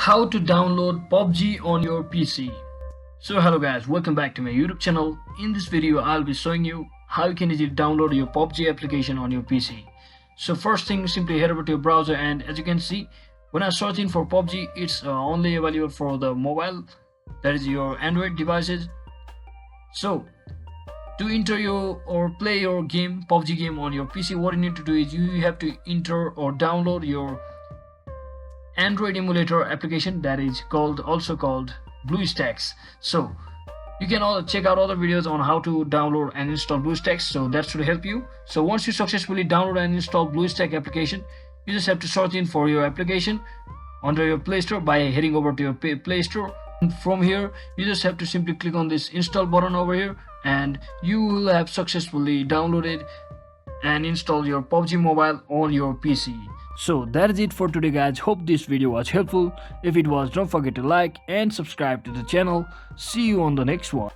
how to download PUBG on your PC. So hello guys, welcome back to my YouTube channel. In this video I'll be showing you how you can easily download your PUBG application on your PC. So first thing, simply head over to your browser, and as you can see, when I search in for PUBG, it's only available for the mobile, that is your Android devices. So to enter your or play your game, PUBG game on your PC, what you need to do is you have to enter or download your Android emulator application that is also called BlueStacks. So you can all check out other videos on how to download and install BlueStacks, so that should help you. So once you successfully download and install BlueStack application, you just have to search in for your application under your Play Store by heading over to your Play Store. And from here you just have to simply click on this install button over here, and you will have successfully downloaded and installed your PUBG Mobile on your PC. So that is it for today guys. Hope this video was helpful. If it was, don't forget to like and subscribe to the channel. See you on the next one.